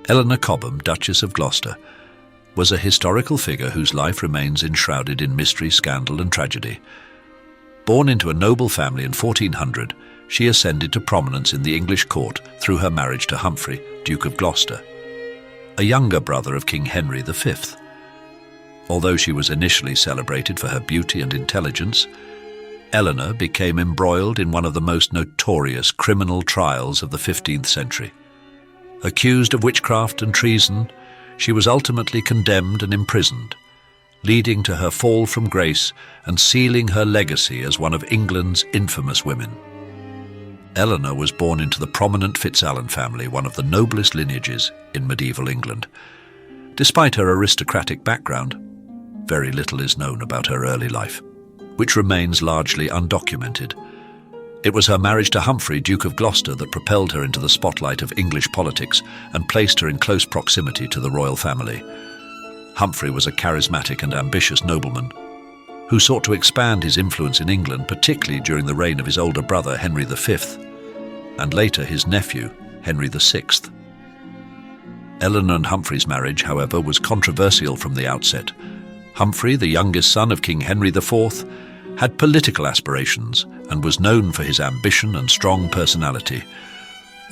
Eleanor Cobham, Duchess of Gloucester, was a historical figure whose life remains enshrouded in mystery, scandal and tragedy. Born into a noble family in 1400, she ascended to prominence in the English court through her marriage to Humphrey, Duke of Gloucester, a younger brother of King Henry V. Although she was initially celebrated for her beauty and intelligence, Eleanor became embroiled in one of the most notorious criminal trials of the 15th century. Accused of witchcraft and treason, she was ultimately condemned and imprisoned, leading to her fall from grace and sealing her legacy as one of England's infamous women. Eleanor was born into the prominent Fitzalan family, one of the noblest lineages in medieval England. Despite her aristocratic background, very little is known about her early life, which remains largely undocumented. It was her marriage to Humphrey, Duke of Gloucester, that propelled her into the spotlight of English politics and placed her in close proximity to the royal family. Humphrey was a charismatic and ambitious nobleman who sought to expand his influence in England, particularly during the reign of his older brother Henry V, and later his nephew Henry VI. Eleanor and Humphrey's marriage, however, was controversial from the outset. Humphrey, the youngest son of King Henry IV, had political aspirations and was known for his ambition and strong personality.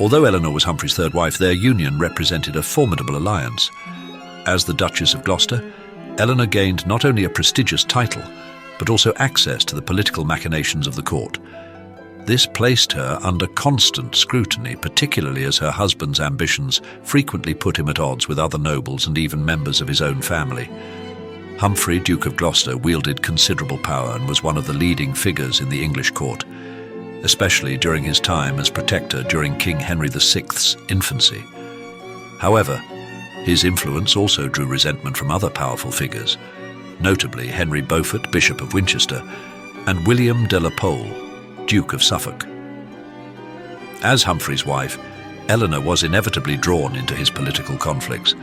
Although Eleanor was Humphrey's third wife, their union represented a formidable alliance. As the Duchess of Gloucester, Eleanor gained not only a prestigious title, but also access to the political machinations of the court. This placed her under constant scrutiny, particularly as her husband's ambitions frequently put him at odds with other nobles and even members of his own family. Humphrey, Duke of Gloucester, wielded considerable power and was one of the leading figures in the English court, especially during his time as protector during King Henry VI's infancy. However, his influence also drew resentment from other powerful figures, notably Henry Beaufort, Bishop of Winchester, and William de la Pole, Duke of Suffolk. As Humphrey's wife, Eleanor was inevitably drawn into his political conflicts,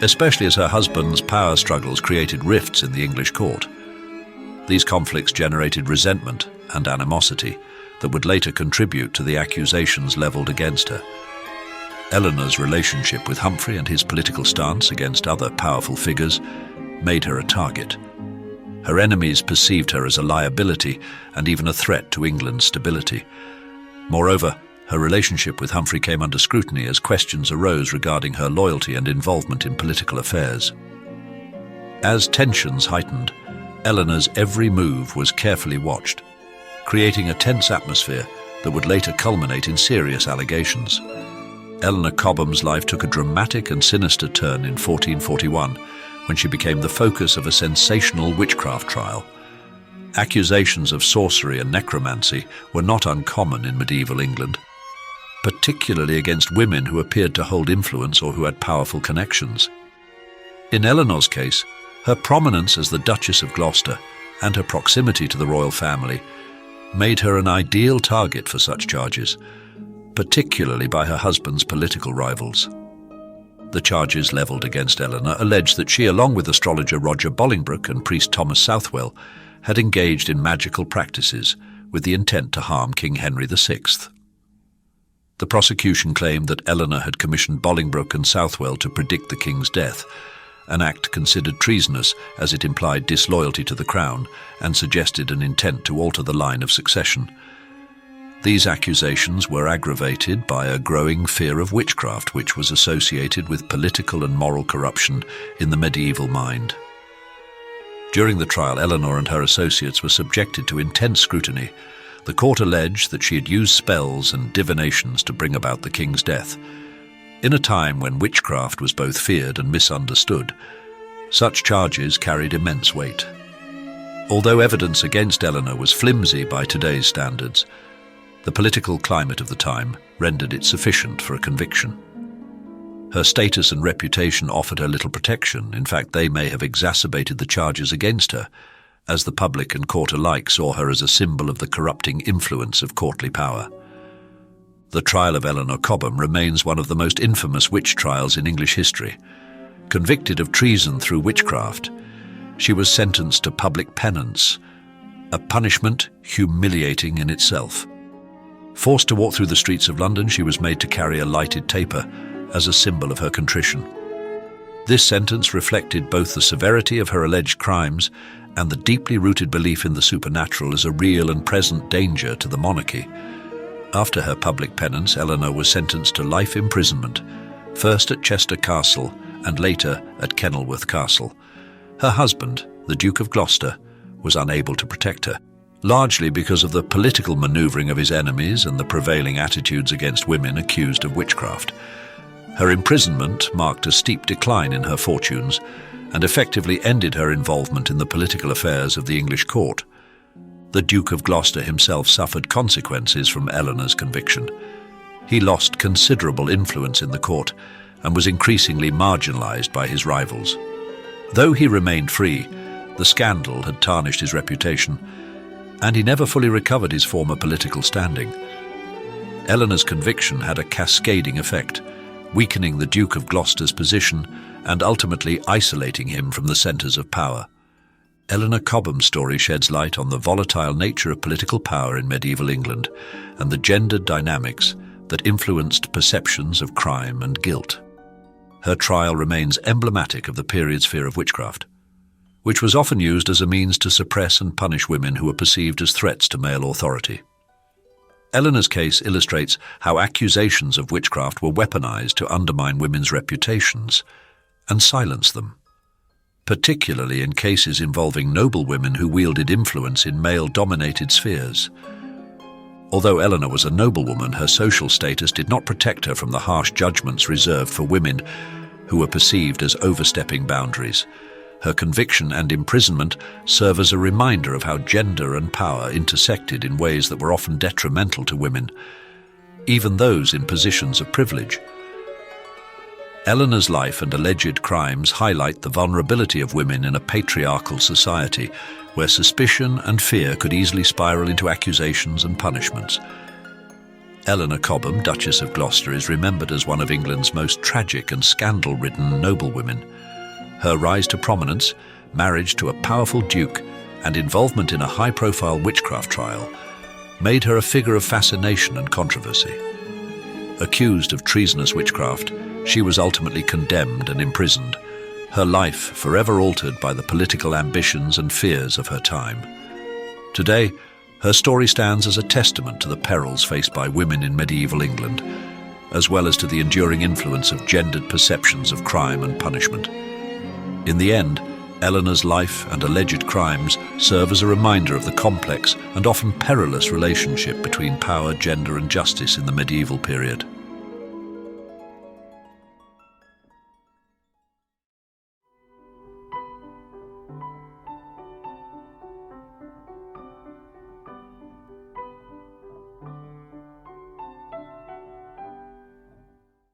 especially as her husband's power struggles created rifts in the English court. These conflicts generated resentment and animosity that would later contribute to the accusations leveled against her. Eleanor's relationship with Humphrey and his political stance against other powerful figures made her a target. Her enemies perceived her as a liability and even a threat to England's stability. Moreover, her relationship with Humphrey came under scrutiny as questions arose regarding her loyalty and involvement in political affairs. As tensions heightened, Eleanor's every move was carefully watched, creating a tense atmosphere that would later culminate in serious allegations. Eleanor Cobham's life took a dramatic and sinister turn in 1441, when she became the focus of a sensational witchcraft trial. Accusations of sorcery and necromancy were not uncommon in medieval England, particularly against women who appeared to hold influence or who had powerful connections. In Eleanor's case, her prominence as the Duchess of Gloucester and her proximity to the royal family made her an ideal target for such charges, particularly by her husband's political rivals. The charges levelled against Eleanor alleged that she, along with astrologer Roger Bolingbroke and priest Thomas Southwell, had engaged in magical practices with the intent to harm King Henry VI. The prosecution claimed that Eleanor had commissioned Bolingbroke and Southwell to predict the king's death, an act considered treasonous as it implied disloyalty to the crown and suggested an intent to alter the line of succession. These accusations were aggravated by a growing fear of witchcraft, which was associated with political and moral corruption in the medieval mind. During the trial, Eleanor and her associates were subjected to intense scrutiny. The court alleged that she had used spells and divinations to bring about the king's death. In a time when witchcraft was both feared and misunderstood, such charges carried immense weight. Although evidence against Eleanor was flimsy by today's standards, the political climate of the time rendered it sufficient for a conviction. Her status and reputation offered her little protection. In fact, they may have exacerbated the charges against her, as the public and court alike saw her as a symbol of the corrupting influence of courtly power. The trial of Eleanor Cobham remains one of the most infamous witch trials in English history. Convicted of treason through witchcraft, she was sentenced to public penance, a punishment humiliating in itself. Forced to walk through the streets of London, she was made to carry a lighted taper as a symbol of her contrition. This sentence reflected both the severity of her alleged crimes and the deeply rooted belief in the supernatural as a real and present danger to the monarchy. After her public penance, Eleanor was sentenced to life imprisonment, first at Chester Castle and later at Kenilworth Castle. Her husband, the Duke of Gloucester, was unable to protect her, largely because of the political maneuvering of his enemies and the prevailing attitudes against women accused of witchcraft. Her imprisonment marked a steep decline in her fortunes and effectively ended her involvement in the political affairs of the English court. The Duke of Gloucester himself suffered consequences from Eleanor's conviction. He lost considerable influence in the court and was increasingly marginalized by his rivals. Though he remained free, the scandal had tarnished his reputation, and he never fully recovered his former political standing. Eleanor's conviction had a cascading effect, weakening the Duke of Gloucester's position and ultimately isolating him from the centres of power. Eleanor Cobham's story sheds light on the volatile nature of political power in medieval England and the gendered dynamics that influenced perceptions of crime and guilt. Her trial remains emblematic of the period's fear of witchcraft, which was often used as a means to suppress and punish women who were perceived as threats to male authority. Eleanor's case illustrates how accusations of witchcraft were weaponized to undermine women's reputations and silence them, particularly in cases involving noblewomen who wielded influence in male-dominated spheres. Although Eleanor was a noblewoman, her social status did not protect her from the harsh judgments reserved for women who were perceived as overstepping boundaries. Her conviction and imprisonment serve as a reminder of how gender and power intersected in ways that were often detrimental to women, even those in positions of privilege. Eleanor's life and alleged crimes highlight the vulnerability of women in a patriarchal society where suspicion and fear could easily spiral into accusations and punishments. Eleanor Cobham, Duchess of Gloucester, is remembered as one of England's most tragic and scandal-ridden noblewomen. Her rise to prominence, marriage to a powerful duke, and involvement in a high-profile witchcraft trial made her a figure of fascination and controversy. Accused of treasonous witchcraft, she was ultimately condemned and imprisoned, her life forever altered by the political ambitions and fears of her time. Today, her story stands as a testament to the perils faced by women in medieval England, as well as to the enduring influence of gendered perceptions of crime and punishment. In the end, Eleanor's life and alleged crimes serve as a reminder of the complex and often perilous relationship between power, gender, and justice in the medieval period.